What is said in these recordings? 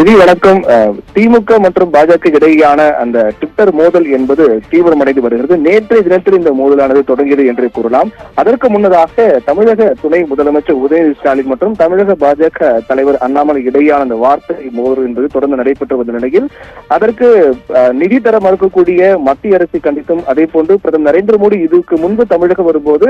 ரிதி வணக்கம். திமுக மற்றும் பாஜக இடையேயான அந்த ட்விட்டர் மோதல் என்பது தீவிரமடைந்து வருகிறது. நேற்றைய தினத்தில் இந்த மோதலானது தொடங்கியது என்று கூறலாம். அதற்கு முன்னதாக தமிழக துணை முதலமைச்சர் உதயநிதி ஸ்டாலின் மற்றும் தமிழக பாஜக தலைவர் அண்ணாமலை இடையேயான அந்த வார்த்தை மோதல் என்பது தொடர்ந்து நடைபெற்று வந்த நிலையில் அதற்கு நிதி தர மறுக்கக்கூடிய மத்திய அரசை கண்டித்தும் அதே போன்று பிரதமர் நரேந்திர மோடி இதுக்கு முன்பு தமிழகம் வரும்போது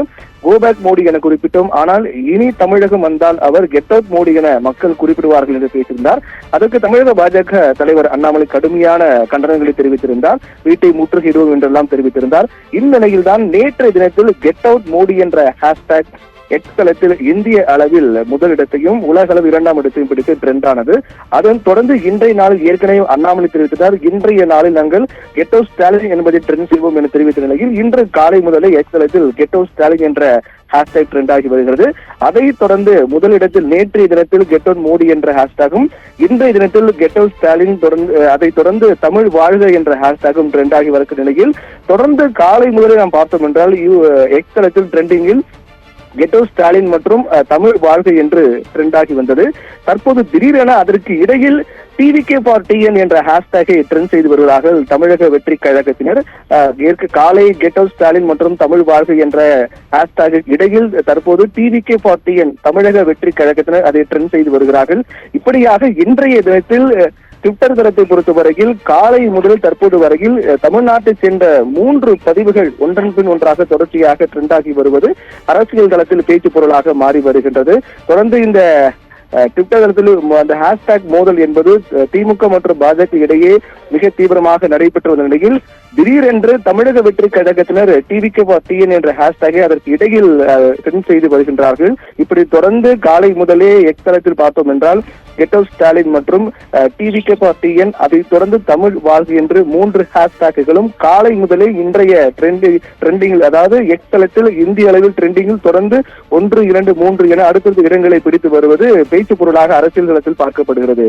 கோபேக் மோடி என குறிப்பிட்டோம். ஆனால் இனி தமிழகம் வந்தால் அவர் கெட் அவுட் மோடி என மக்கள் குறிப்பிடுவார்கள் என்று பேசியிருந்தார். அதற்கு தமிழக பாஜக தலைவர் அண்ணாமலை கடுமையான கண்டனங்களை தெரிவித்திருந்தார். வீட்டை முற்றுகையிடுவோம் என்றெல்லாம் தெரிவித்திருந்தார். இந்நிலையில்தான் நேற்றைய தினத்தில் கெட் அவுட் மோடி என்ற ஹேஷ்டாக் எக்ஸ் தளத்தில் இந்திய அளவில் முதலிடத்தையும் உலக அளவு 2ஆம் இடத்தையும் பிடித்து ட்ரெண்ட் ஆனது. அதன் தொடர்ந்து இன்றைய நாளில் ஏற்கனவே அண்ணாமலை தெரிவித்தார், இன்றைய நாளில் நாங்கள் கெட் அவுட் ஸ்டாலின் என்பதை ட்ரெண்ட் செய்வோம் என தெரிவித்த நிலையில் இன்று காலை முதலே எக்ஸ் தளத்தில் கெட் அவுட் ஸ்டாலின் என்ற ஹேஷ்டாக் ட்ரெண்ட் ஆகி வருகிறது. அதைத் தொடர்ந்து முதலிடத்தில் நேற்றைய தினத்தில் கெட் அவுட் மோடி என்ற ஹேஷ்டாகும், இன்றைய தினத்தில் கெட் அவுட் ஸ்டாலின், அதைத் தொடர்ந்து தமிழ் வாழ்க என்ற ஹேஷ்டாகும் ட்ரெண்ட் ஆகி வருகிற நிலையில் தொடர்ந்து காலை முதலே நாம் பார்த்தோம் என்றால் எக்ஸ் தளத்தில் ட்ரெண்டிங்கில் கெட் அவுட் ஸ்டாலின் மற்றும் தமிழ் வாழ்க்கை என்று ட்ரெண்ட் ஆகி வந்தது. தற்போது திடீரென அதற்கு இடையில் டிவிகே ஃபார் டிஎன் என்ற ஹேஷ்டாகை ட்ரெண்ட் செய்து வருவதாக தமிழக வெற்றி கழகத்தினர் காலை கெட் அவுட் ஸ்டாலின் மற்றும் தமிழ் வாழ்க்கை என்ற ஹேஷ்டாக் இடையில் தற்போது டிவிகே ஃபார் டிஎன் தமிழக வெற்றி கழகத்தினர் அதை ட்ரெண்ட் செய்து வருகிறார்கள். இப்படியாக இன்றைய தினத்தில் ட்விட்டர் தளத்தை பொறுத்தவரையில் காலை முதல் தற்போது வரையில் தமிழ்நாட்டை சேர்ந்த 3 பதிவுகள் ஒன்றன் பின் ஒன்றாக தொடர்ச்சியாக ட்ரெண்ட் ஆகி வருவது அரசியல் தளத்தில் பேச்சு பொருளாக மாறி வருகின்றது. தொடர்ந்து இந்த ட்விட்டர் தளத்தில் அந்த ஹேஷ்டாக் மோதல் என்பது திமுக மற்றும் பாஜக இடையே மிக தீவிரமாக நடைபெற்று வந்த நிலையில் திடீரென்று தமிழக வெற்றி கழகத்தினர் டிவிகே ஃபார் டிஎன் என்ற ஹேஷ்டாகை அதற்கு இடையில் ட்ரெண்ட் செய்து வருகின்றார்கள். இப்படி தொடர்ந்து காலை முதலே எக்ஸ் தளத்தில் பார்த்தோம் என்றால் கெட் அவுட் ஸ்டாலின் மற்றும் டிவிகே ஃபார் டிஎன், அதைத் தொடர்ந்து தமிழ் வாழ்க என்று 3 ஹேஷ்டாக்குகளும் காலை முதலே இன்றைய ட்ரெண்டிங்கில், அதாவது எக்ஸ் தளத்தில் இந்திய அளவில் ட்ரெண்டிங்கில் தொடர்ந்து 1, 2, 3 என அடுத்தடுத்த இடங்களை பிடித்து வருவது பேச்சு பொருளாக அரசியல் தளத்தில் பார்க்கப்படுகிறது.